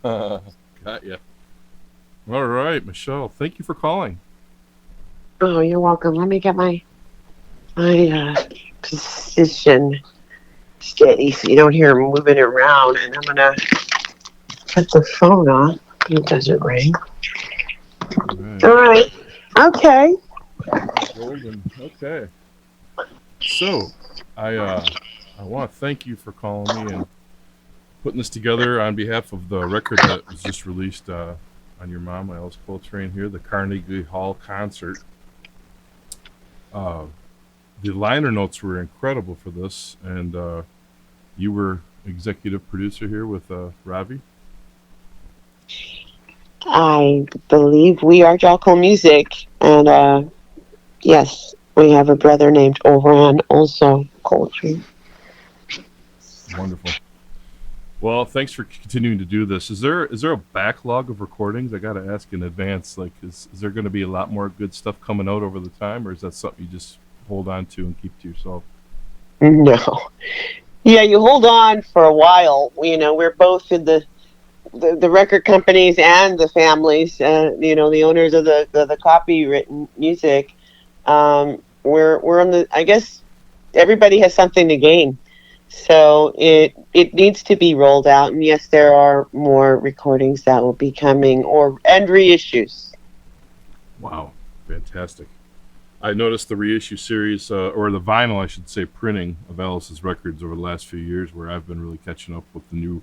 Got ya. All right, Michelle. Thank you for calling. Oh, you're welcome. Let me get my position steady so you don't hear him moving around. And I'm gonna put the phone on. It doesn't ring. All right. All right. Okay. Golden. Okay. So, I I want to thank you for calling me and putting this together on behalf of the record that was just released on your mom, Alice Coltrane here, the Carnegie Hall Concert. Uh, the liner notes were incredible for this, and you were executive producer here with Ravi. I believe we are Jocko Music, and yes, we have a brother named Oran also Coltrane. Wonderful. Well, thanks for continuing to do this. Is there a backlog of recordings? I got to ask in advance. Like, is there going to be a lot more good stuff coming out over the time, or is that something you just hold on to and keep to yourself? No. Yeah, you hold on for a while. We're both in the record companies and the families, the owners of the copywritten music. We're on the. I guess everybody has something to gain, so it needs to be rolled out. And yes, there are more recordings that will be coming, and reissues. Wow, fantastic! I noticed the reissue series, or the vinyl, I should say, printing of Alice's records over the last few years, where I've been really catching up with the new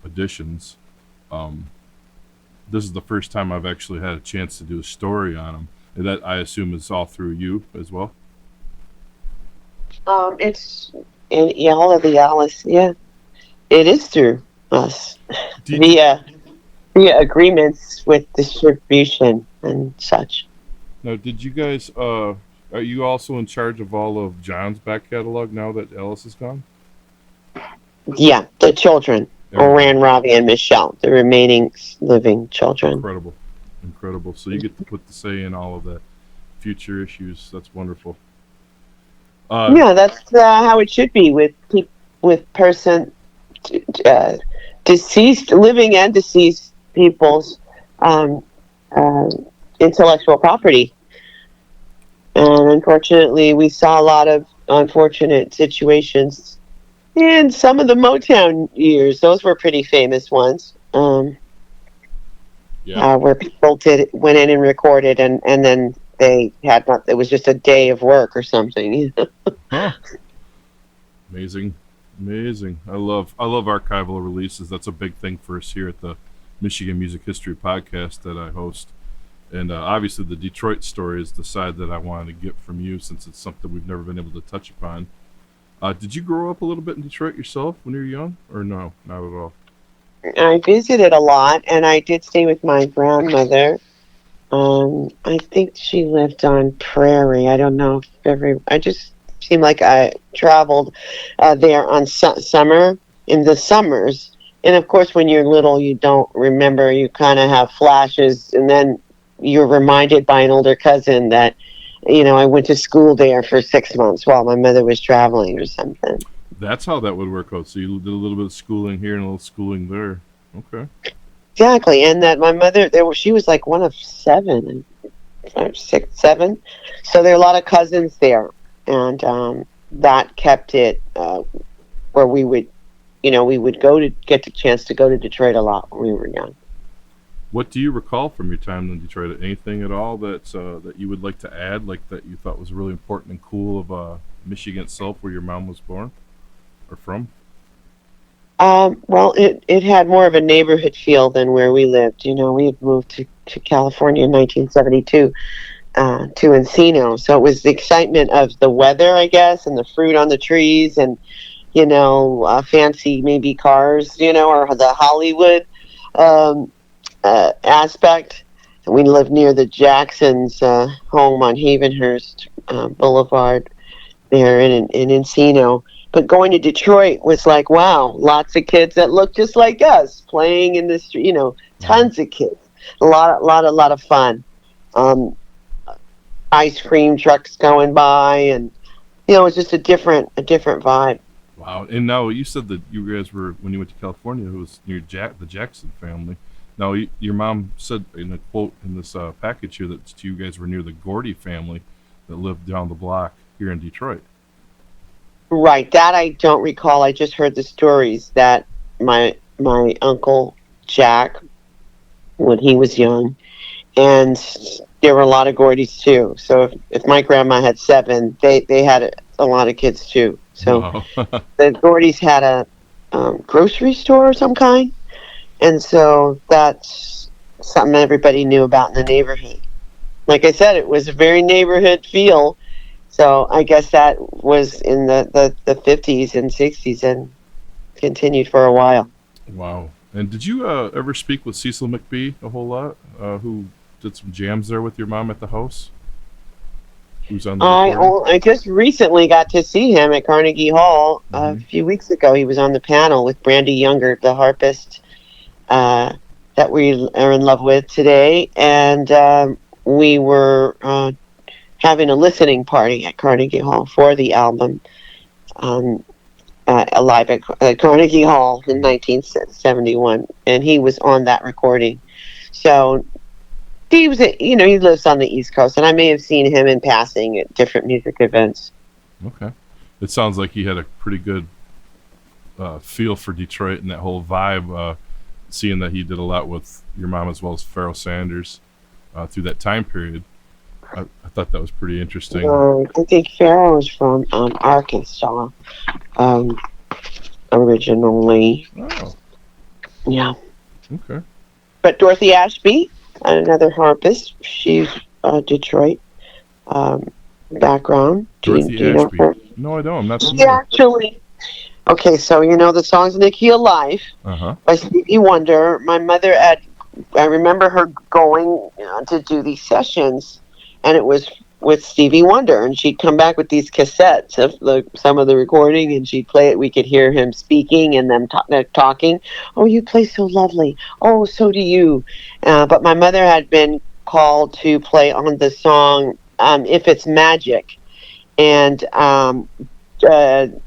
editions. Um, this is the first time I've actually had a chance to do a story on them. And that I assume is all through you as well. It's in all of the Alice. Yeah, it is through us Did via agreements with distribution and such. Now, did you guys? Are you also in charge of all of John's back catalog now that Alice is gone? Yeah, the children, Everybody, Oran, Ravi, and Michelle, the remaining living children. incredible, incredible. So you get to put the say in all of the future issues. That's wonderful. Uh, Yeah, that's how it should be with with uh, deceased, living and deceased people's um, uh, intellectual property. And unfortunately, we saw a lot of unfortunate situations in some of the Motown years. Those were pretty famous ones. yeah. Where people went in and recorded, and then they had not. It was just a day of work or something. Huh. Amazing, amazing. I love archival releases. That's a big thing for us here at the Michigan Music History Podcast that I host. And obviously, the Detroit story is the side that I wanted to get from you, since it's something we've never been able to touch upon. Did you grow up a little bit in Detroit yourself when you were young, or no, not at all? I visited a lot, and I did stay with my grandmother. I think she lived on Prairie. I don't know if I just seemed like I traveled there on summer in the summers. And of course, when you're little, you don't remember. You kind of have flashes, and then you're reminded by an older cousin that, I went to school there for 6 months while my mother was traveling or something. That's how that would work out. So you did a little bit of schooling here and a little schooling there. Okay. Exactly, and that my mother, she was like one of seven, or six, seven. So there are a lot of cousins there, and that kept it where we would go to get the chance to go to Detroit a lot when we were young. What do you recall from your time in Detroit? Anything at all that you would like to add, like that you thought was really important and cool of Michigan itself, where your mom was born or from? Well, it had more of a neighborhood feel than where we lived. We had moved to California in 1972 to Encino, so it was the excitement of the weather, I guess, and the fruit on the trees, and fancy maybe cars, or the Hollywood um, aspect. We lived near the Jacksons' home on Havenhurst Boulevard there in Encino. But going to Detroit was like, wow, lots of kids that look just like us playing in the street. Mm-hmm. Tons of kids. A lot of fun. Um, Ice cream trucks going by, and it's just a different vibe. Wow. And now you said that you guys were, when you went to California, it was near the Jackson family. Now, your mom said in a quote in this package here that you guys were near the Gordy family that lived down the block here in Detroit. Right, that I don't recall. I just heard the stories that my uncle Jack, when he was young, and there were a lot of Gordys too. So if my grandma had 7, they had a lot of kids too. So Wow. the Gordys had a grocery store of some kind, and so that's something everybody knew about in the neighborhood. Like I said, it was a very neighborhood feel. So I guess that was in the 50s and 60s and continued for a while. Wow. And did you ever speak with Cecil McBee a whole lot, who did some jams there with your mom at the house? Who's on the recording? I just recently got to see him at Carnegie Hall a few weeks ago. He was on the panel with Brandy Younger, the harpist that we are in love with today. And we were having a listening party at Carnegie Hall for the album live at Carnegie Hall in 1971. And he was on that recording. So he was, he lives on the East Coast, and I may have seen him in passing at different music events. Okay. It sounds like he had a pretty good feel for Detroit and that whole vibe, seeing that he did a lot with your mom as well as Pharoah Sanders through that time period. I thought that was pretty interesting. I think Pharoah was from Arkansas originally. Oh. Yeah. Okay. But Dorothy Ashby, another harpist, she's Detroit background. Dorothy do you know Ashby. her? No, I don't. I'm not She familiar. actually. Okay, so you know the songs "Nikki Alive" Uh-huh. by Stevie Wonder. My mother I remember her going to do these sessions, and it was with Stevie Wonder, and she'd come back with these cassettes of some of the recording, and she'd play it. We could hear him speaking and them talking. Oh, you play so lovely. Oh, so do you. But my mother had been called to play on the song "If It's Magic," and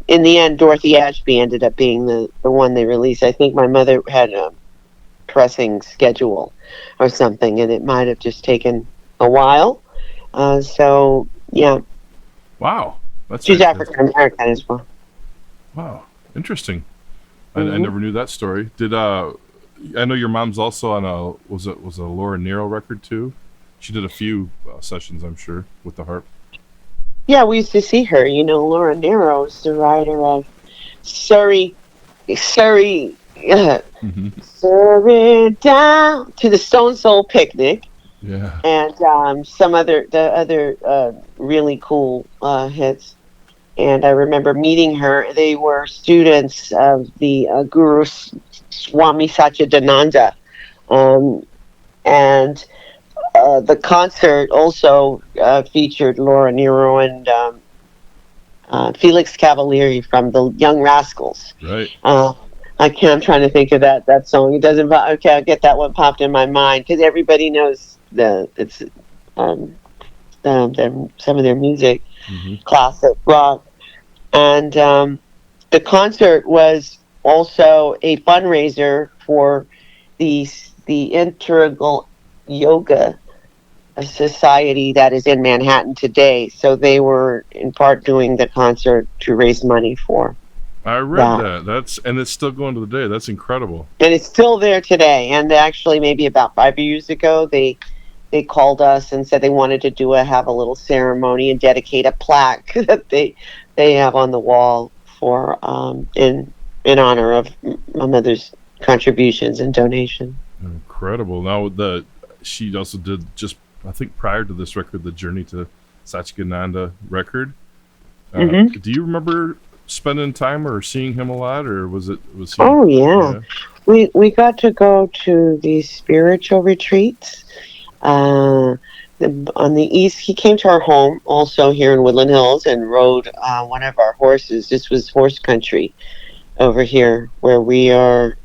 in the end, Dorothy Ashby ended up being the one they released. I think my mother had a pressing schedule or something, and it might have just taken a while. So yeah. Wow. That's She's fantastic. African American as well. Wow. Interesting. I never knew that story. Did I know your mom's also on a was a Laura Nyro record too? She did a few sessions, I'm sure, with the harp. Yeah, we used to see her. Laura Nyro is the writer of Surrey, Surrey down to the Stone Soul Picnic. Yeah. And some other really cool hits. And I remember meeting her. They were students of the Guru Swami Satchidananda. And the concert also featured Laura Nyro and Felix Cavaliere from the Young Rascals. Right. I'm trying to think of that song. It doesn't. Okay, I'll get that one popped in my mind because everybody knows some of their music, classic rock, and the concert was also a fundraiser for the Integral Yoga Society that is in Manhattan today. So they were in part doing the concert to raise money for. I read that. And it's still going to the day. That's incredible. And it's still there today. And actually, maybe about 5 years ago, they called us and said they wanted to have a little ceremony and dedicate a plaque that they have on the wall for in honor of my mother's contributions and donation. Incredible. Now she also did, just I think prior to this record, the Journey to Satchidananda record. Do you remember spending time or seeing him a lot, or was he? Oh yeah. We got to go to these spiritual retreats. On the east, he came to our home also here in Woodland Hills and rode one of our horses. This was horse country over here where we are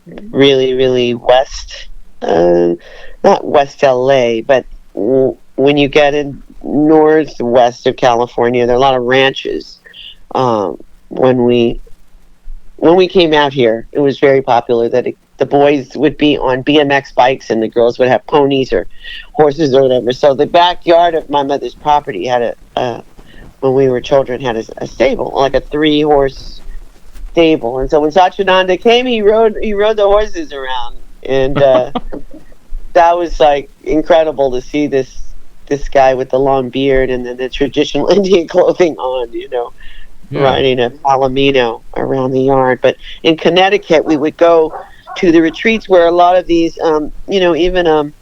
really, really west, not West LA, but when you get in northwest of California, there are a lot of ranches when we came out here, it was very popular that the boys would be on BMX bikes and the girls would have ponies or horses or whatever. So the backyard of my mother's property had when we were children, had a stable, like a 3-horse stable. And so when Satchidananda came, he rode the horses around, and that was like incredible to see this guy with the long beard and then the traditional Indian clothing on, riding a palomino around the yard. But in Connecticut, we would go to the retreats where a lot of these, even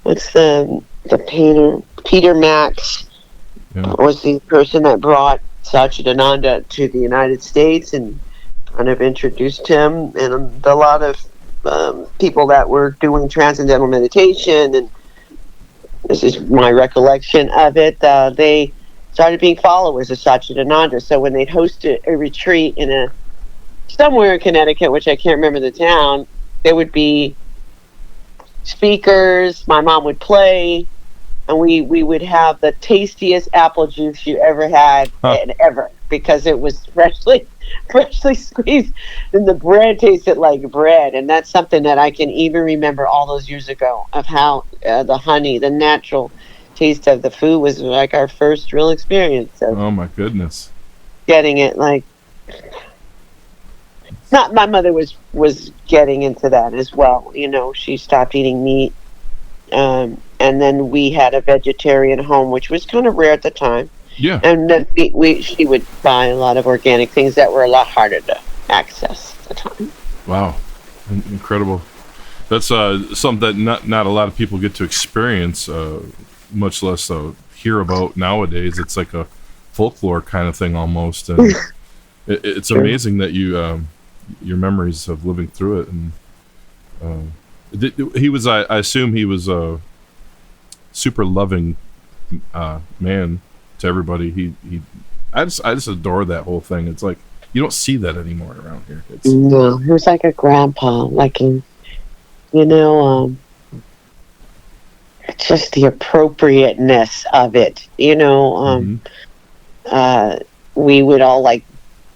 what's the painter, Peter Max, was the person that brought Satchidananda to the United States and kind of introduced him, and a lot of people that were doing transcendental meditation, and this is my recollection of it, they started being followers of Satchidananda. So when they'd host a retreat somewhere in Connecticut, which I can't remember the town, there would be speakers, my mom would play, and we would have the tastiest apple juice you ever had, ever, because it was freshly squeezed, and the bread tasted like bread. And that's something that I can even remember all those years ago, of how the honey, the natural taste of the food, was like our first real experience of, oh my goodness, getting it. Like, not my mother was getting into that as well. She stopped eating meat, and then we had a vegetarian home, which was kind of rare at the time. Yeah. And then she would buy a lot of organic things that were a lot harder to access at the time. Wow, incredible. That's something that not a lot of people get to experience, much less hear about nowadays. It's like a folklore kind of thing almost, and it's Sure. amazing that you your memories of living through it. And he was, I assume he was a super loving man to everybody. I just adore that whole thing. It's like you don't see that anymore around here. No, he was like a grandpa, like just the appropriateness of it. We would all like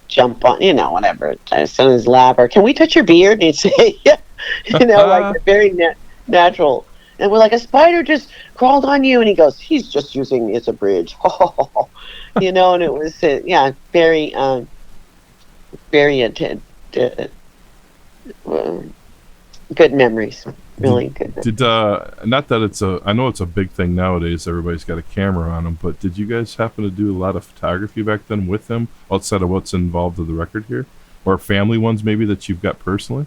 jump on, whatever, sit on his lap, or can we touch your beard? And he'd say, yeah, like very natural. And we're like, a spider just crawled on you, and he goes, he's just using me as a bridge. And it was very very intense, good memories, really good. Did not that I know it's a big thing nowadays, everybody's got a camera on them, but did you guys happen to do a lot of photography back then with him, outside of what's involved with the record here, or family ones maybe that you've got personally?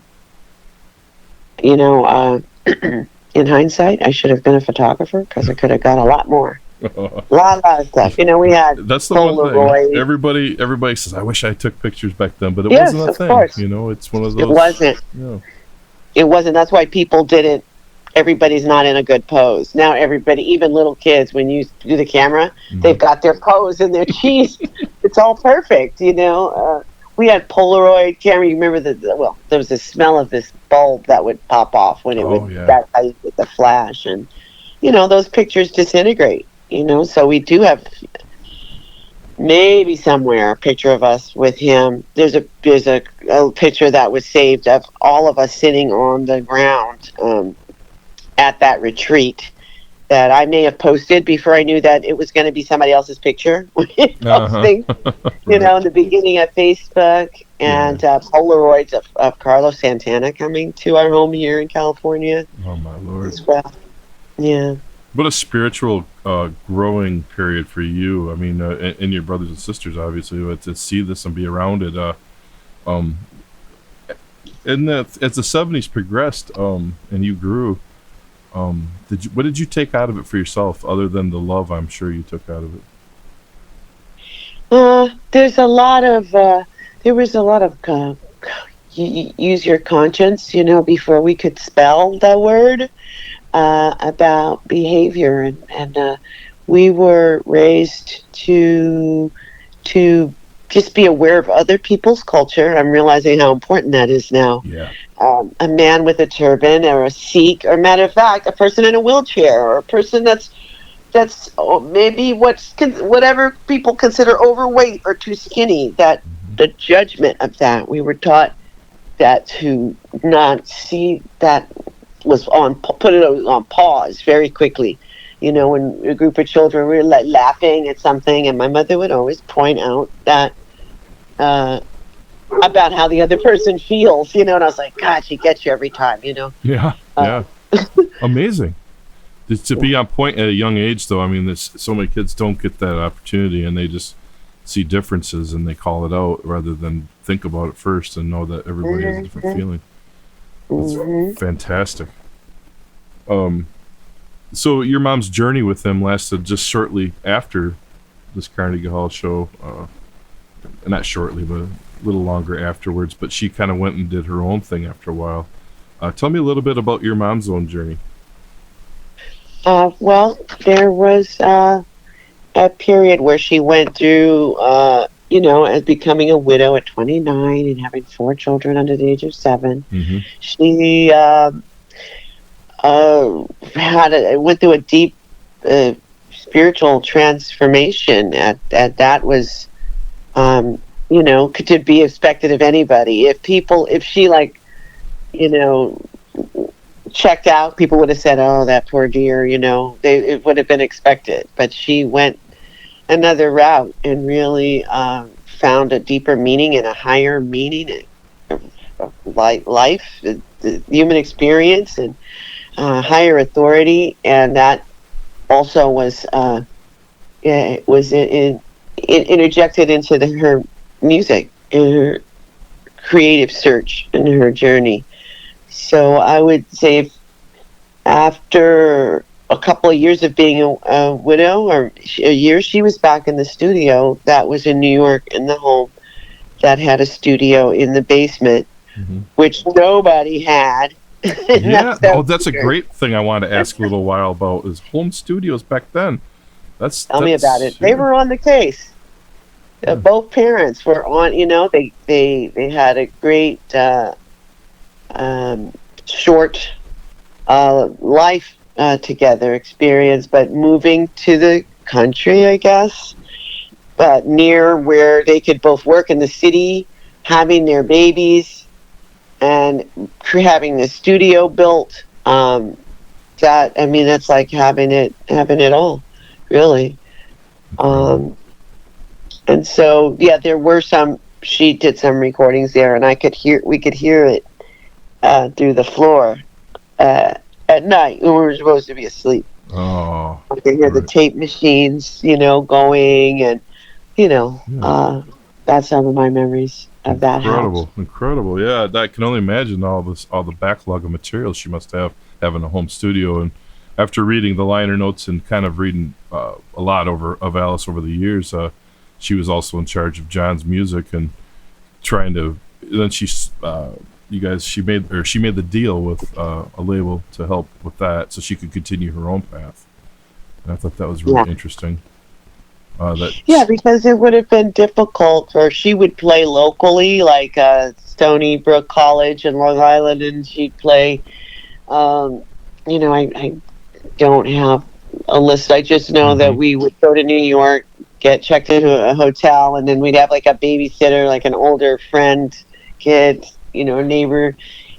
In hindsight, I should have been a photographer, because I could have got a lot more. A lot of stuff. We had that's the Polaroid. One thing. Everybody says, I wish I took pictures back then, but it Yes, wasn't a of thing. course. It's one of those. It wasn't. Yeah. It wasn't. That's why people didn't. Everybody's not in a good pose. Now everybody, even little kids, when you do the camera, they've got their pose and their cheese. It's all perfect, We had Polaroid camera. You remember there was a smell of this bulb that would pop off when it would. Yeah. That's how you get the flash, and those pictures disintegrate. So we do have maybe somewhere a picture of us with him. There's a picture that was saved of all of us sitting on the ground at that retreat, that I may have posted before I knew that it was going to be somebody else's picture. Posting, in the beginning of Facebook, and Polaroids of Carlos Santana coming to our home here in California. Oh my Lord! As well. Yeah. What a spiritual growing period for you. I mean, and your brothers and sisters, obviously, but to see this and be around it. And as the 70s progressed, and you grew, what did you take out of it for yourself, other than the love I'm sure you took out of it? There was a lot of use your conscience, before we could spell the word. About behavior, and we were raised to just be aware of other people's culture. I'm realizing how important that is now. Yeah. A man with a turban, or a Sikh, or matter of fact, a person in a wheelchair, or a person that's maybe whatever people consider overweight or too skinny. That the judgment of that. We were taught that to not see that was on, put it on pause very quickly. You know, when a group of children were laughing at something, and my mother would always point out that about how the other person feels. You know, and I was like, God, she gets you every time. You know. Yeah. Yeah. Amazing. To be on point at a young age, though, I mean, there's so many kids don't get that opportunity, and they just see differences and they call it out rather than think about it first and know that everybody has a different feeling. It's fantastic. So your mom's journey with him lasted just shortly after this Carnegie Hall show. Not shortly, but a little longer afterwards. But she kind of went and did her own thing after a while. Tell me a little bit about your mom's own journey. Well, there was a period where she went through, you know, as becoming a widow at 29 and having 4 children under the age of 7. Mm-hmm. She went through a deep spiritual transformation. At that was, you know, could be expected of anybody. If she like, you know, checked out, people would have said, "Oh, that poor dear," you know. It would have been expected, but she went another route and really found a deeper meaning and a higher meaning of life, the human experience, and higher authority, and that also was interjected into her music, in her creative search, in her journey. So I would say after a couple of years of being a widow, or a year, she was back in the studio that was in New York, in the home that had a studio in the basement, which nobody had. Yeah, that's a great thing I wanted to ask a little while about, is home studios back then. Tell me about it. They were on the case. Both parents were on, you know, they had a great short life together experience, but moving to the country, I guess, but near where they could both work in the city, having their babies, and having the studio built. That's like having it all, really. And so, yeah, there were she did some recordings there, and we could hear it through the floor at night when we were supposed to be asleep. Oh, I could hear the tape machines, you know, going, and, you know, that's some of my memories of that house. Incredible. Yeah, I can only imagine all the backlog of materials she must have, having a home studio. And after reading the liner notes and kind of reading a lot of Alice over the years, she was also in charge of John's music and trying to. Then she made the deal with a label to help with that, so she could continue her own path. And I thought that was really interesting. Because it would have been difficult, or she would play locally, like Stony Brook College in Long Island, and she'd play. You know, I don't have a list. I just know that we would go to New York, get checked into a hotel, and then we'd have like a babysitter, like an older friend, kid, you know, a neighbor,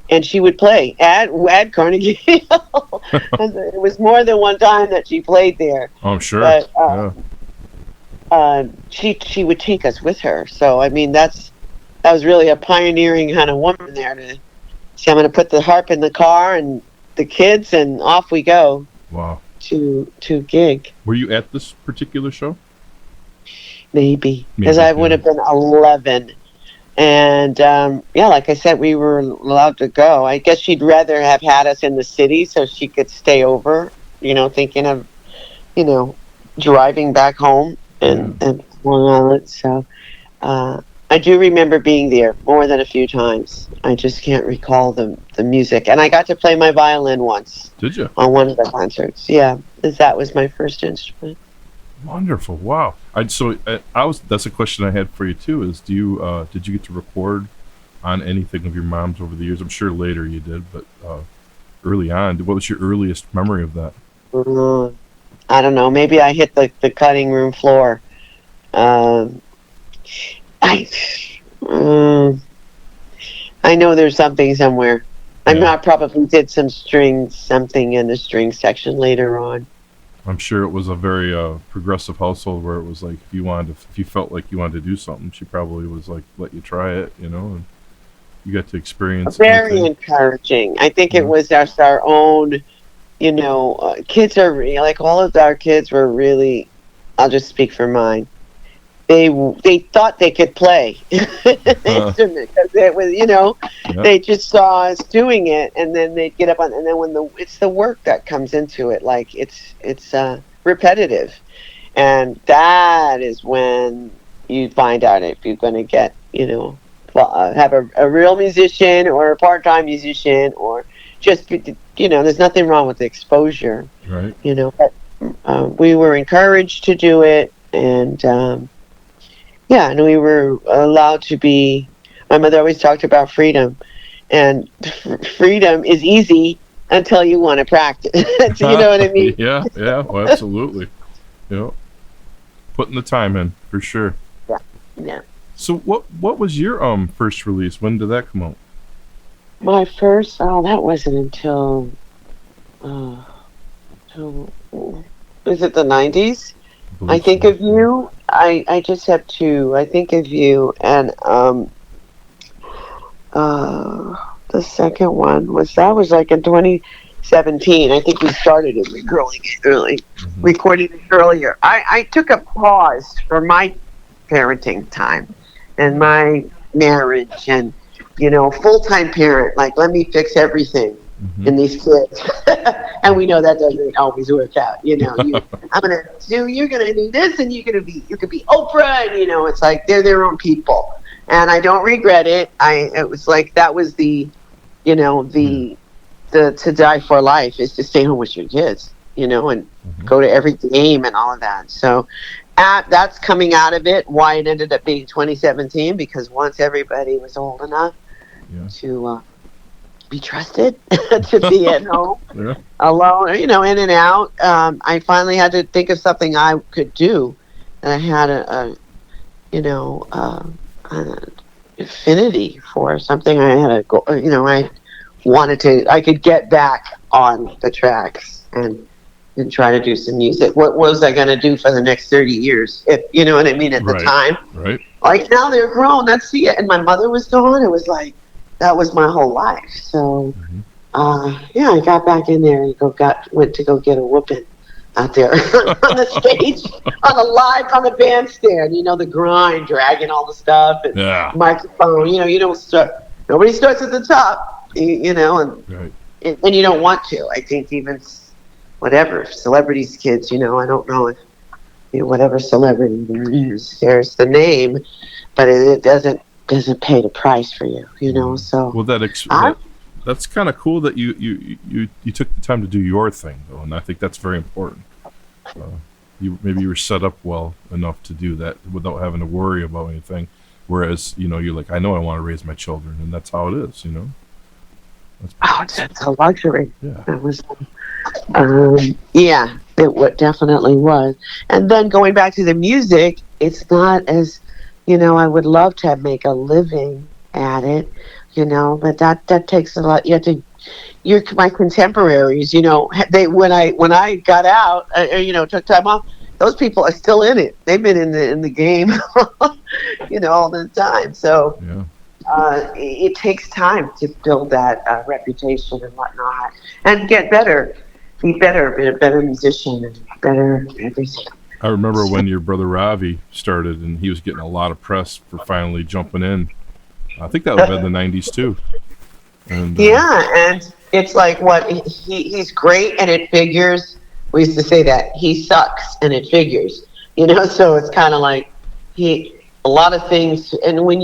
and she would play at Carnegie Hall. And it was more than one time that she played there. Oh, I'm sure. But she would take us with her. So I mean, that was really a pioneering kind of woman there to say, I'm going to put the harp in the car and the kids, and off we go. Wow. To gig. Were you at this particular show? Maybe, because I would have been 11. And like I said, we were allowed to go. I guess she'd rather have had us in the city so she could stay over, you know, thinking of, you know, driving back home and Long Island. So I do remember being there more than a few times. I just can't recall the music. And I got to play my violin once. Did you? On one of the concerts. Yeah, that was my first instrument. Wonderful! Wow. That's a question I had for you too. Is did you get to record on anything of your mom's over the years? I'm sure later you did, but early on, what was your earliest memory of that? I don't know. Maybe I hit the cutting room floor. Mm, I know there's something somewhere. I Yeah. probably did something in the string section later on. I'm sure it was a very progressive household where it was like if you felt like you wanted to do something, she probably was like, let you try it, and you got to experience Very anything. encouraging. I think it Yeah. was just our own, kids are like all of our kids were really, I'll just speak for mine. They thought they could play the instrument because it was, Yeah. they just saw us doing it, and then they'd get up on, and then when it's the work that comes into it, like it's repetitive, and that is when you find out if you're going to get, have a real musician or a part-time musician, or just, there's nothing wrong with the exposure, Right. but we were encouraged to do it, and yeah, and we were allowed to be. My mother always talked about freedom, and freedom is easy until you want to practice. So you know what I mean? Yeah. Yeah. Well, absolutely. Putting the time in for sure. Yeah, yeah. So what was your first release? When did that come out? My first, that wasn't until, uh, till, is it the 90s? I I believe think so. of you. I just have two. I think of you, and the second one was like in 2017. I think we started it Hmm. recording it earlier. I took a pause for my parenting time and my marriage, and full time parent. Like, let me fix everything Hmm. in these kids, and we know that doesn't always work out. You're gonna do this, and you could be Oprah, and it's like they're their own people, and I don't regret it. It was like that was Yeah. the to die for life is to stay home with your kids, and Hmm. go to every game and all of that. So that's coming out of it. Why it ended up being 2017, because once everybody was old enough Yeah. to be trusted to be at home Yeah. alone, in and out, I finally had to think of something I could do, and I had you know, uh, an affinity for something. I had a goal, I wanted to. I could get back on the tracks and try to do some music. What was I going to do for the next 30 years? If you know what I mean, at the Right. time. Right. Like now they're grown. That's it. And my mother was gone. It was like that was my whole life. So Hmm. yeah, I got back in there and went to go get a whooping out there on the stage, on the bandstand. The grind, dragging all the stuff and Yeah. microphone. You don't start. Nobody starts at the top. And Right. and you don't want to. I think even whatever celebrities, kids. I don't know if whatever celebrity there is, there's the name, but it doesn't pay the price for you. So Well, I that's kind of cool that you took the time to do your thing though, and I think that's very important. Maybe you were set up well enough to do that without having to worry about anything. Whereas you're like, I know I want to raise my children, and that's how it is. That's it's a luxury. yeah. It was, yeah, definitely was. And then going back to the music, it's not as, I would love to make a living at it, but that takes a lot. You have to. My contemporaries, they when I got out, took time off. Those people are still in it. They've been in the game, all the time. So Yeah. it takes time to build that reputation and whatnot, and get better, be a better musician, and better everything. I remember So, when your brother Ravi started, and he was getting a lot of press for finally jumping in. I think that was in the '90s too. And yeah, and it's like he's great, and it figures. We used to say that he sucks, and it figures. So it's kind of like a lot of things, and when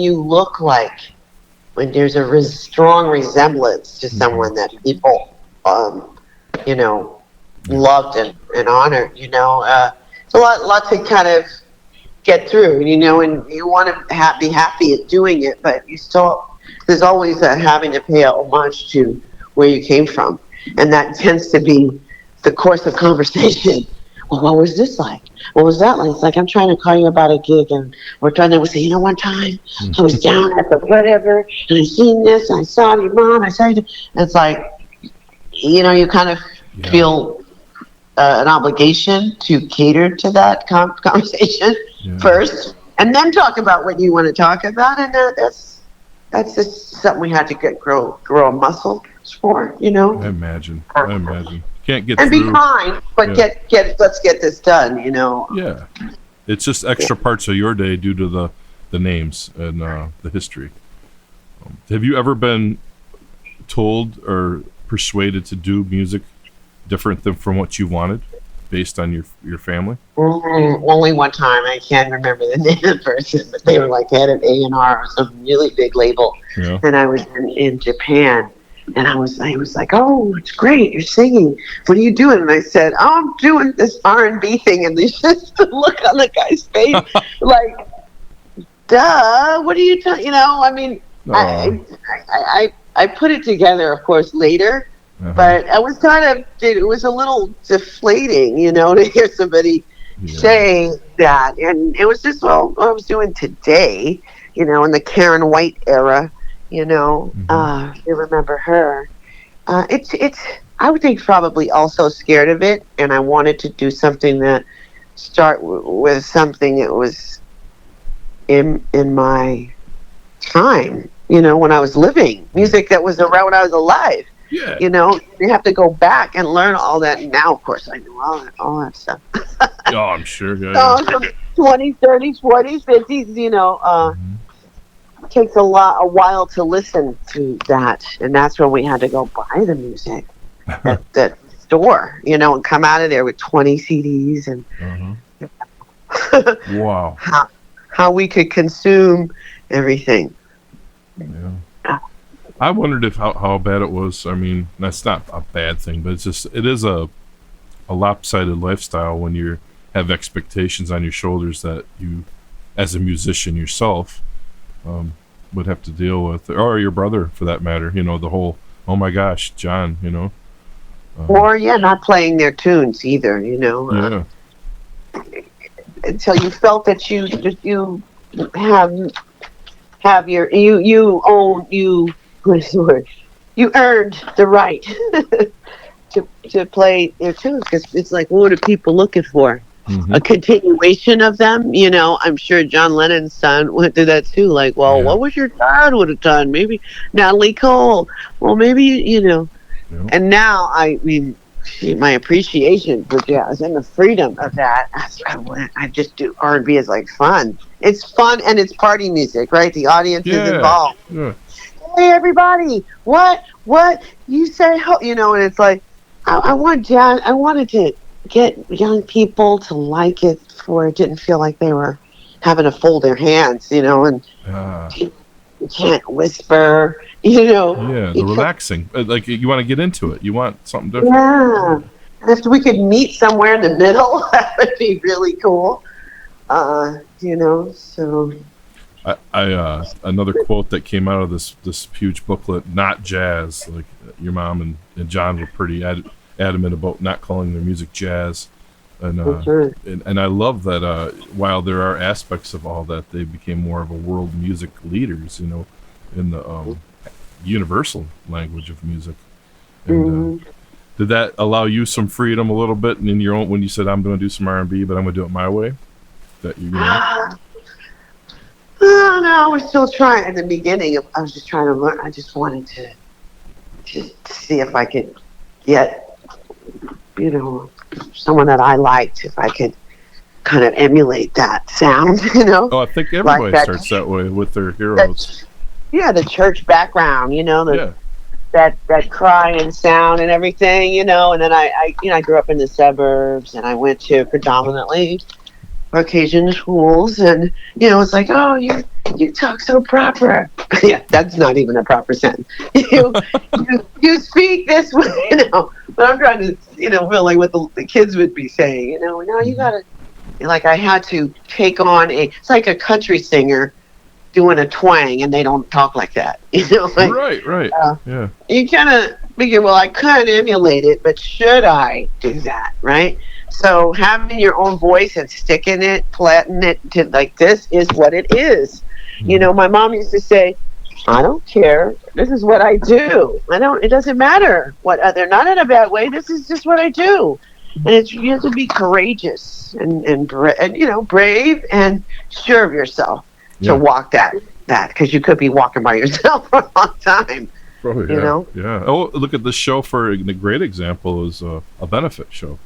there's a strong resemblance to mhm. someone that people, you know, Yeah. loved and honored, it's a lot to kind of get through, and you want to be happy at doing it, but there's always having to pay a homage to where you came from, and that tends to be the course of conversation well, what was this like? What was that like? It's like, I'm trying to call you about a gig, and we're trying to say, one time I was down at the whatever, and I seen this, and I saw your mom, I saw you. And it's like, you kind of feel an obligation to cater to that conversation first, and then talk about what you want to talk about, and that's just something we had to grow a muscle for, I imagine. Can't get and through. be kind, but let's get this done, Yeah, it's just extra parts of your day due to the names and the history. Have you ever been told or persuaded to do music different than from what you wanted, based on your family? Only one time. I can't remember the name of the person, but they were like had an A&R or some really big label, and I was in Japan. And I was like, oh, it's great, you're singing. What are you doing? And I said, oh, I'm doing this R&B thing. And there's just the look on the guy's face, like, duh, what are you talking? I mean, I put it together, of course, later. But I was it was a little deflating, to hear somebody say that. And it was just, what I was doing today, in the Karen White era. You remember her. It's I would think probably also scared of it, and I wanted to do something that start with something that was in my time, when I was living, music that was around when I was alive. Yeah. You have to go back and learn all that. Now, of course, I know all that stuff. Oh, I'm sure. From 20s, 30s, 40s, 50s, it takes a while to listen to that, and that's when we had to go buy the music at the store, and come out of there with 20 CDs and wow, how we could consume everything. Yeah. I wondered how bad it was. I mean, that's not a bad thing, but it is a lopsided lifestyle when you have expectations on your shoulders that you, as a musician yourself, would have to deal with, or your brother for that matter. The whole, oh my gosh, John, or not playing their tunes either. Until you felt that you have your what is the word? You earned the right to play their tunes, because it's like, what are people looking for? A continuation of them, I'm sure John Lennon's son went through that too. Like, well, what was your dad would have done? Maybe Natalie Cole. Well, maybe, And now, I mean, my appreciation for jazz and the freedom of that. I just do R&B is like fun. It's fun, and it's party music, right? The audience is involved. Yeah. Hey, everybody! What you say? And it's like, I want jazz. I wanted to get young people to like it, where it didn't feel like they were having to fold their hands, and you can't whisper, Yeah, the relaxing. Like, you want to get into it. You want something different. Yeah. And if we could meet somewhere in the middle, that would be really cool. So. I another quote that came out of this huge booklet, not jazz. Like, your mom and John were pretty adamant about not calling their music jazz, and I love that while there are aspects of all that, they became more of a world music leaders, in the universal language of music. And did that allow you some freedom a little bit in your own, when you said, I'm going to do some R&B, but I'm going to do it my way? That no, I was still trying. In the beginning, I was just trying to learn. I just wanted to see if I could get, someone that I liked, if I could kind of emulate that sound, Oh, I think everybody starts that way with their heroes. The church background, that crying sound and everything, and then I grew up in the suburbs, and I went to predominantly Caucasian schools, and it's like, oh, you talk so proper. Yeah, that's not even a proper sentence. You speak this way, but I'm trying to feel like what the kids would be saying. Now you gotta, like, I had to take on it's like a country singer doing a twang, and they don't talk like that. Like, right. Yeah. You kind of figure, well, I could emulate it, but should I do that, right? So having your own voice and sticking it, planting it to like, this is what it is. You know, my mom used to say, I don't care. This is what I do. It doesn't matter what other, not in a bad way. This is just what I do. And you have to be courageous and you know, brave and sure of yourself to walk that, because you could be walking by yourself for a long time. Oh, yeah. You know? Yeah. Oh, look at this show for a great example is a benefit show.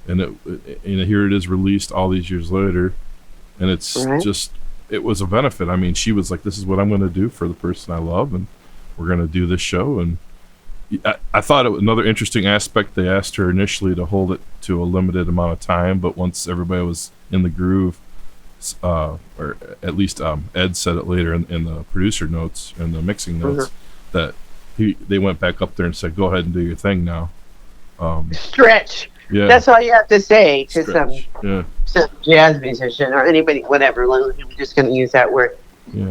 And here it is released all these years later. And it's just, it was a benefit. I mean, she was like, this is what I'm going to do for the person I love, and we're going to do this show. And I thought another interesting aspect, they asked her initially to hold it to a limited amount of time, but once everybody was in the groove, or at least Ed said it later in the producer notes and the mixing notes, that they went back up there and said, go ahead and do your thing now. Stretch. Yeah. That's all you have to say to some jazz musician or anybody, whatever. I'm just going to use that word.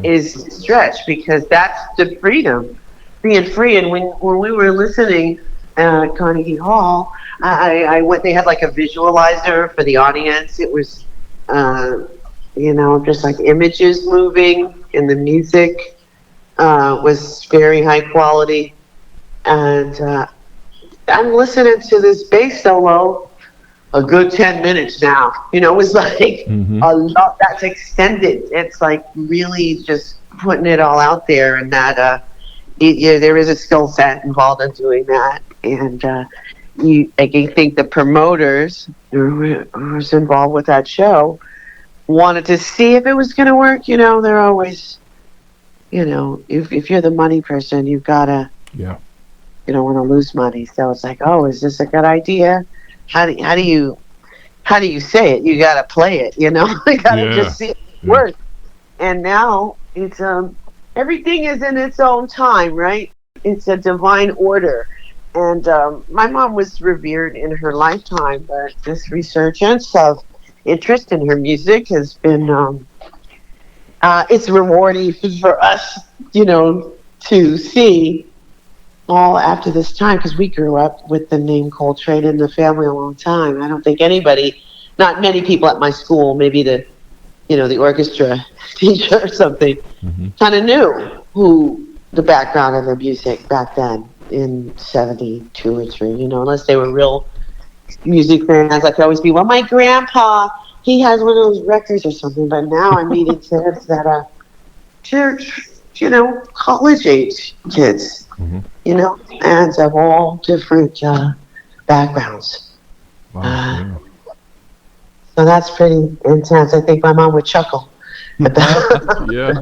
Is stretch, because that's the freedom, being free. And when we were listening at Carnegie Hall, I went. They had like a visualizer for the audience. It was, you know, just like images moving, and the music was very high quality, and I'm listening to this bass solo a good 10 minutes now. You know, it was like a lot that's extended. It's like really just putting it all out there, and that there is a skill set involved in doing that. And I think the promoters who was involved with that show wanted to see if it was going to work. You know, they're always, you know, if you're the money person, you've got to. Yeah. You don't want to lose money, so it's like, oh, is this a good idea? How do you say it? You got to play it, you know. You got to just see it work. And now it's everything is in its own time, right? It's a divine order. And my mom was revered in her lifetime, but this resurgence of interest in her music has been it's rewarding for us, you know, to see. All after this time, because we grew up with the name Coltrane in the family a long time. I don't think not many people at my school, maybe the orchestra teacher or something, kind of knew who the background of the music back then in 72 or 3, you know, unless they were real music fans. I could always be, well, my grandpa, he has one of those records or something, but now I'm meeting kids that are church, you know, college age kids. You know, and of all different backgrounds. Wow, so that's pretty intense. I think my mom would chuckle. Yeah.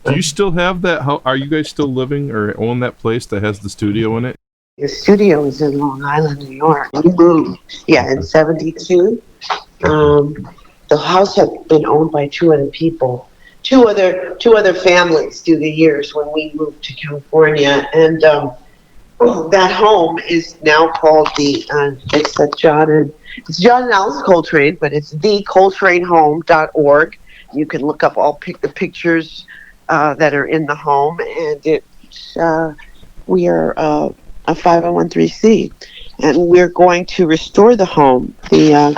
Do you still have that? Are you guys still living or own that place that has the studio in it? The studio is in Long Island, New York. We moved, in 72. The house had been owned by two other people. Two other families through the years when we moved to California, and that home is now called it's John and Alice Coltrane, but it's thecoltranehome.org. You can look up the pictures that are in the home, and we are a 501(c), and we're going to restore the home. The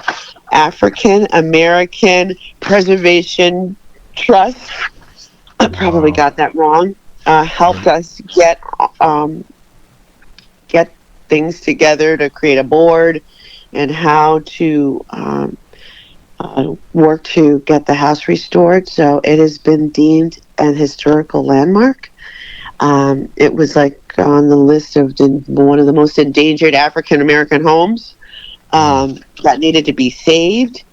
African American Preservation Trust, I probably got that wrong, helped us get things together to create a board and how to work to get the house restored. So it has been deemed an historical landmark. It was like on the list of one of the most endangered African American homes that needed to be saved.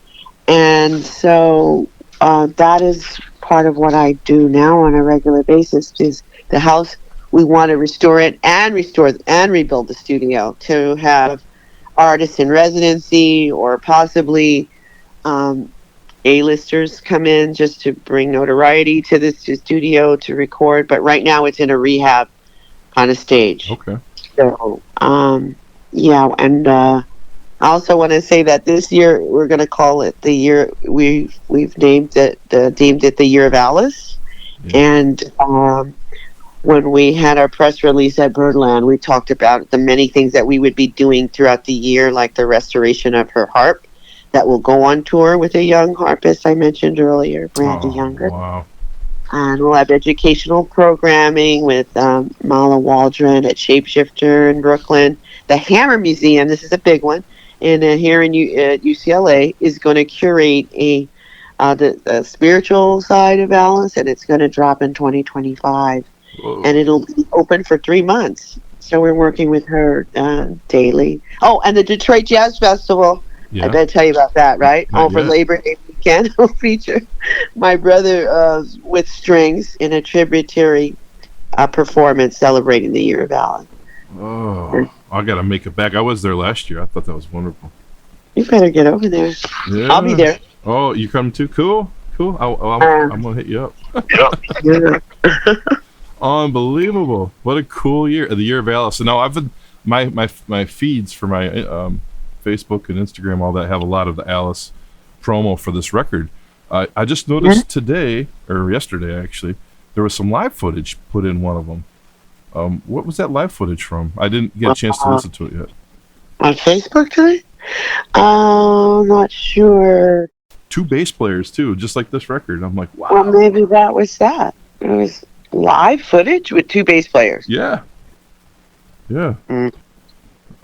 And so that is part of what I do now on a regular basis. Is the house, we want to restore it and rebuild the studio to have artists in residency or possibly A-listers come in just to bring notoriety to this studio to record. But right now it's in a rehab kind of stage. Okay. So and I also want to say that this year we're going to call it the year we've deemed it the Year of Alice, and when we had our press release at Birdland, we talked about the many things that we would be doing throughout the year, like the restoration of her harp, that will go on tour with a young harpist I mentioned earlier, Brandy Oh, Younger. wow. And we'll have educational programming with Mala Waldron at Shapeshifter in Brooklyn. The Hammer Museum, this is a big one, here in UCLA, is going to curate the spiritual side of Alice, and it's going to drop in 2025. Whoa. And it'll be open for 3 months. So we're working with her daily. Oh, and the Detroit Jazz Festival. Yeah. I better tell you about that, right? Not Over yet. Labor Day weekend, will feature my brother with strings in a tributary performance celebrating the Year of Alice. Oh, I got to make it back. I was there last year. I thought that was wonderful. You better get over there. Yeah. I'll be there. Oh, you come too? Cool. I'm going to hit you up. Yeah. Unbelievable. What a cool year. The Year of Alice. So now I've been, my feeds for my Facebook and Instagram, all that, have a lot of the Alice promo for this record. I just noticed today, or yesterday actually, there was some live footage put in one of them. What was that live footage from? I didn't get a chance to listen to it yet. On Facebook today? I'm not sure. 2 bass players too, just like this record. I'm like, wow. Well, maybe that was that. It was live footage with 2 bass players. Yeah.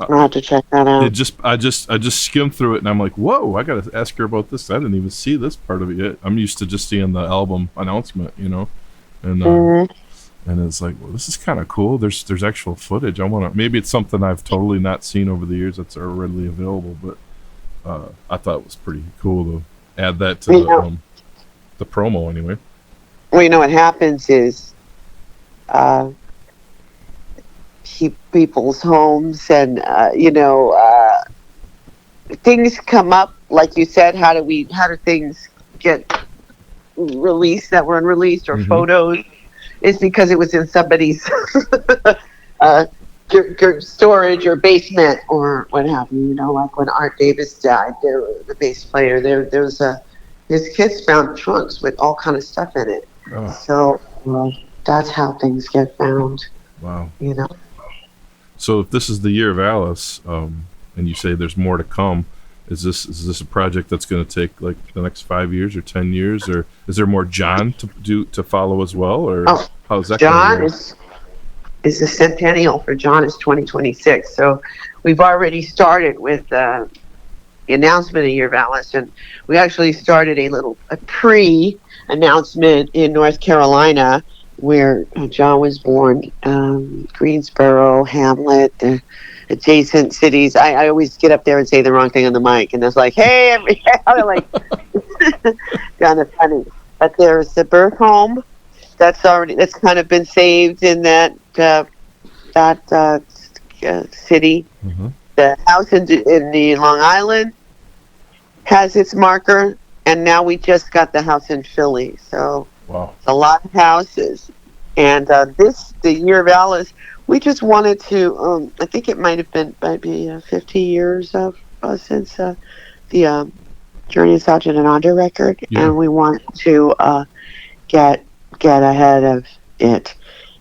I'll have to check that out. I just skimmed through it and I'm like, whoa, I gotta ask her about this. I didn't even see this part of it yet. I'm used to just seeing the album announcement, and and it's like, well, this is kind of cool. There's actual footage. Maybe it's something I've totally not seen over the years that's readily available, but I thought it was pretty cool to add that to the promo anyway. Well, what happens is people's homes and things come up, like you said. How do things get released that were unreleased, or photos? It's because it was in somebody's storage or basement or what have you. Like when Art Davis died, the bass player, there was his kids found trunks with all kind of stuff in it. Oh. So that's how things get found. Wow. So if this is the Year of Alice, and you say there's more to come, is this a project that's going to take like the next 5 years or 10 years, or is there more John to follow as well, or how's that? John is the centennial for John is 2026. So we've already started with the announcement of Year of Alice, and we actually started a pre-announcement in North Carolina, where John was born. Greensboro, Hamlet, the adjacent cities. I always get up there and say the wrong thing on the mic, and it's like, hey, they're like, kind of funny. But there's the birth home that's kind of been saved in that city. Mm-hmm. The house in the Long Island has its marker, and now we just got the house in Philly. So wow, it's a lot of houses. And the Year of Alice, we just wanted to, I think it might have been maybe 50 years since the Journey in Satchidananda record, and we want to get ahead of it.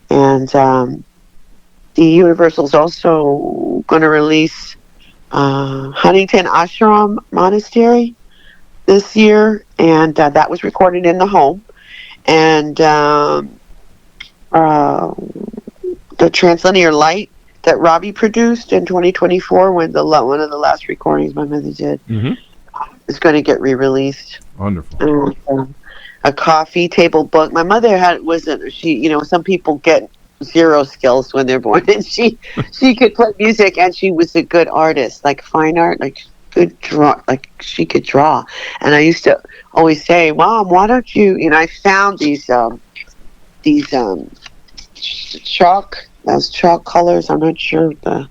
And the Universal's also going to release Huntington Ashram Monastery this year, and that was recorded in the home. And the Translinear Light that Robbie produced in 2024, when one of the last recordings my mother did, is going to get re-released. Wonderful. And, a coffee table book. My mother some people get 0 skills when they're born, and she could play music, and she was a good artist, like fine art, like good draw, like she could draw. And I used to always say, Mom, why don't you, I found these chalk colors. I'm not sure what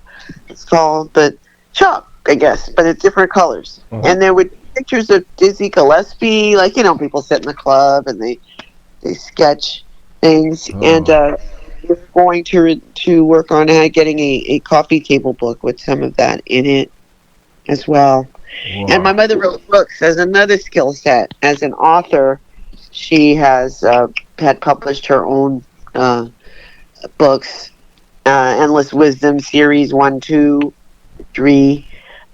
it's called, but chalk, I guess, but it's different colors. And there would be pictures of Dizzy Gillespie, like, people sit in the club and they sketch things. And we're going to work on getting a coffee table book with some of that in it as well. Wow. And my mother wrote books as another skill set. As an author, she has had published her own books, Endless Wisdom Series 1, 2, 3,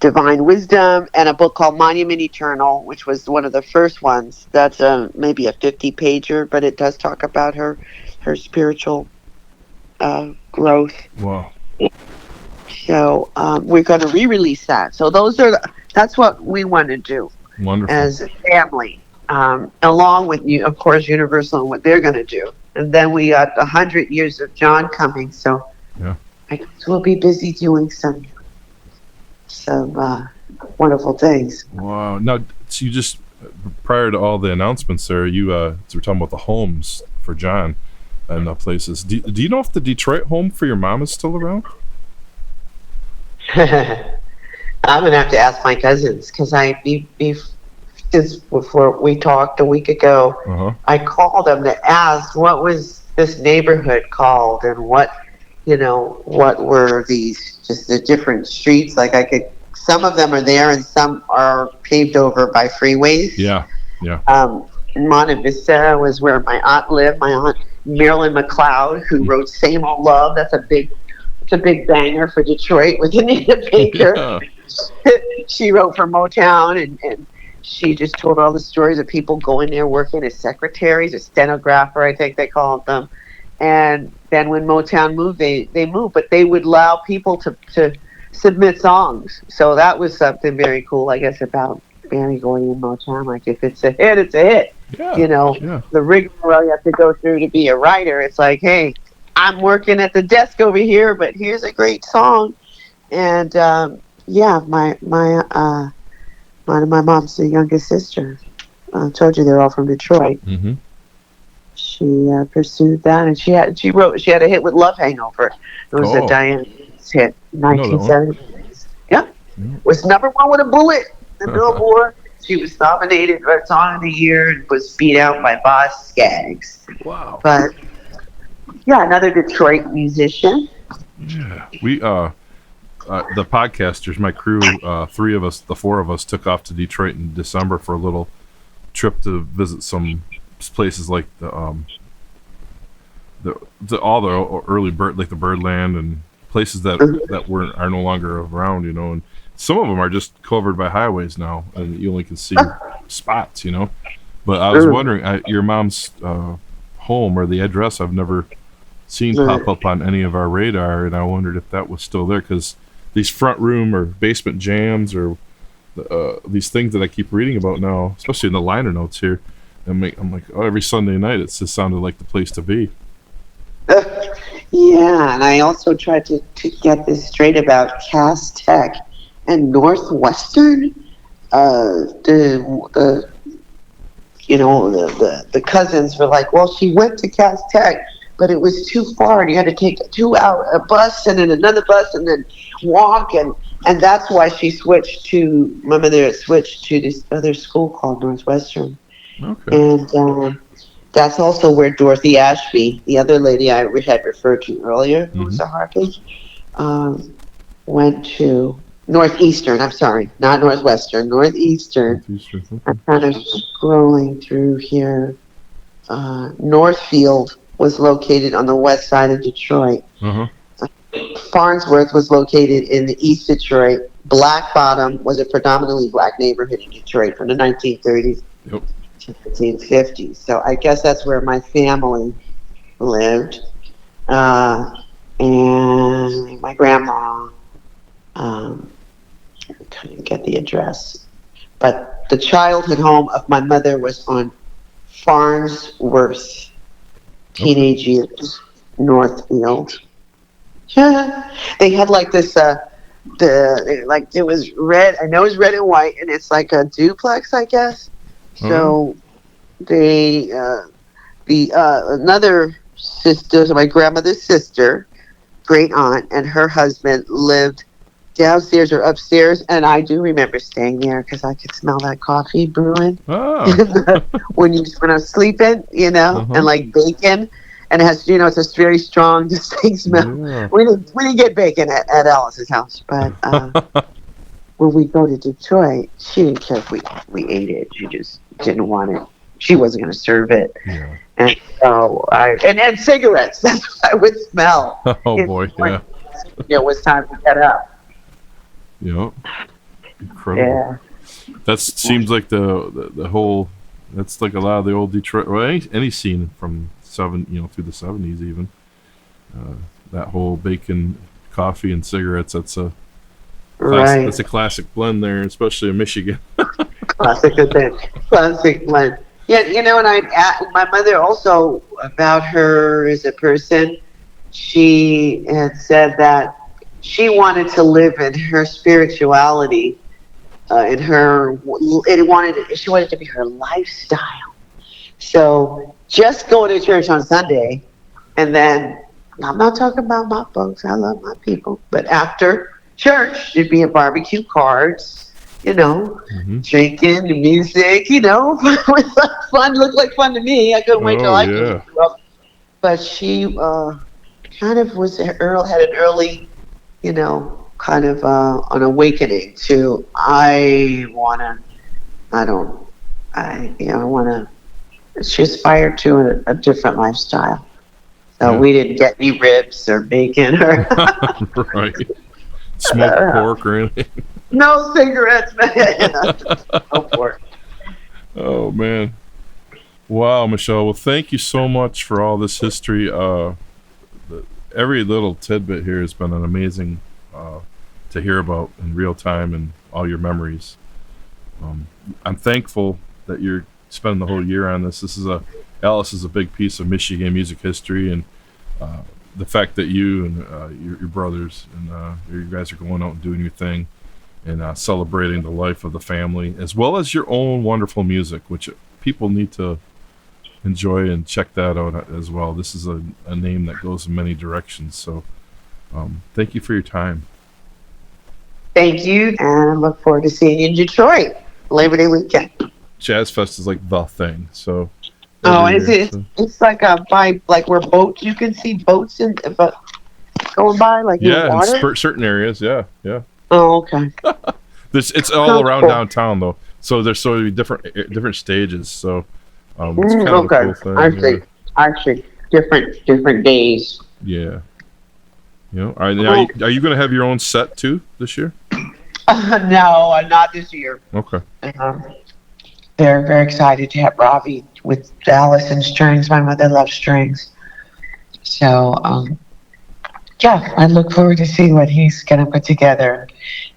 Divine Wisdom, and a book called Monument Eternal, which was one of the first ones. That's maybe a 50-pager, but it does talk about her spiritual growth. Wow. So we're going to re-release that. So that's what we want to do. Wonderful. As a family, along with you, of course, Universal and what they're going to do. And then we got 100 years of John coming, so yeah, I guess we'll be busy doing some wonderful things. Wow. Now, so you just, prior to all the announcements there, you were talking about the homes for John and the places. Do you know if the Detroit home for your mom is still around? I'm going to have to ask my cousins, because before we talked a week ago, I called them to ask what was this neighborhood called, and what were these, just the different streets. Like some of them are there and some are paved over by freeways. Yeah. Monte Vista was where my aunt lived. My aunt Marilyn McLeod, who wrote "Same Old Love." That's a big banger for Detroit with Anita Baker. Yeah. She wrote for Motown, and she just told all the stories of people going there working as secretaries, a stenographer, I think they called them. And then when Motown moved, they moved, but they would allow people to submit songs. So that was something very cool, I guess, about Barry Gordy and Motown. Like, if it's a hit, it's a hit. Yeah, The rigmarole you have to go through to be a writer. It's like, hey, I'm working at the desk over here, but here's a great song. And my mom's the youngest sister. I told you they're all from Detroit. Mm-hmm. She pursued that, and she had a hit with "Love Hangover." It was a Diane hit, 1970s. Yeah, was #1 with a bullet. The Billboard. She was nominated for Song of the Year and was beat out by Boss Skaggs. Wow! But yeah, another Detroit musician. Yeah, we the podcasters, my crew, the four of us took off to Detroit in December for a little trip to visit some places like all the early like the Birdland and places that are no longer around, and some of them are just covered by highways now, and you only can see spots, But I was wondering, your mom's home or the address I've never seen pop up on any of our radar, and I wondered if that was still there, because these front room or basement jams or these things that I keep reading about now, especially in the liner notes here, I'm like, every Sunday night it just sounded like the place to be. Yeah, and I also tried to get this straight about Cass Tech and Northwestern. The cousins were like, well, she went to Cass Tech, but it was too far, and you had to take a 2-hour bus and then another bus and then walk, and that's why she switched to this other school called Northwestern. Okay. And that's also where Dorothy Ashby, the other lady I had referred to earlier, who was a harpist, went to Northeastern. I'm sorry, not Northwestern, Northeastern. I'm kind of scrolling through here. Northfield was located on the west side of Detroit. Farnsworth was located in the East Detroit. Black Bottom was a predominantly black neighborhood in Detroit from the 1930s to the 1950s. So I guess that's where my family lived. And my grandma, I couldn't get the address. But the childhood home of my mother was on Farnsworth, teenage years, Northfield. They had like this, it was red. I know it was red and white, and it's like a duplex, I guess. So they, another sister, so my grandmother's sister, great aunt, and her husband lived downstairs or upstairs, and I do remember staying there because I could smell that coffee brewing when I was sleeping, and like bacon. And it has, it's a very strong, distinct smell. Yeah. We didn't get bacon at Alice's house, but when we go to Detroit, she didn't care if we ate it. She just didn't want it. She wasn't going to serve it. Yeah. And so and cigarettes. That's what I would smell. Oh boy, yeah. It was time to get up. Yeah. Incredible. Yeah. That seems like the whole. That's like a lot of the old Detroit, well, any scene from through the 70s even. That whole bacon, coffee, and cigarettes. That's a Right. That's a classic blend there, especially in Michigan. Classic blend. Classic blend. Yeah, and my mother also, about her as a person, she had said that she wanted to live in her spirituality, she wanted it to be her lifestyle. So just going to church on Sunday, and then I'm not talking about my folks. I love my people, but after church, it'd be a barbecue, cards, drinking, the music, it was fun. Looked like fun to me. I couldn't wait till Oh I yeah. grew up. But she kind of had an early, kind of an awakening to I want to. She aspired to a different lifestyle. So Yeah. we didn't get any ribs or bacon or Right. Smoked pork or anything. no cigarettes. No pork. Oh man. Wow, Michelle. Well, thank you so much for all this history. Every little tidbit here has been an amazing to hear about in real time and all your memories. I'm thankful that you're spending the whole year on this. Alice is a big piece of Michigan music history, and the fact that you and your brothers and you guys are going out and doing your thing and celebrating the life of the family, as well as your own wonderful music, which people need to enjoy and check that out as well. This is a name that goes in many directions. So thank you for your time. Thank you, and I look forward to seeing you in Detroit Labor Day weekend. Jazz Fest is like the thing. So it's like like where boats, you can see boats going by like in yeah, water. in certain areas, yeah. Oh, okay. It's all around downtown though, so there's so different stages. So it's kind of a cool thing. Actually, different days. Yeah. Are you going to have your own set too this year? No, not this year. Okay. They're very excited to have Ravi with Alice and strings. My mother loves strings. So, I look forward to seeing what he's going to put together.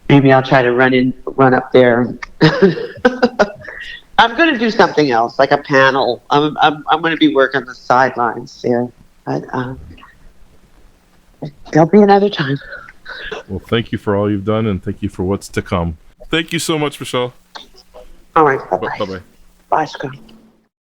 Maybe I'll try to run up there. I'm going to do something else, like a panel. I'm going to be working the sidelines there. But there'll be another time. Well, thank you for all you've done, and thank you for what's to come. Thank you so much, Michelle. All right. Bye-bye. Bye-bye. Bye, Scott.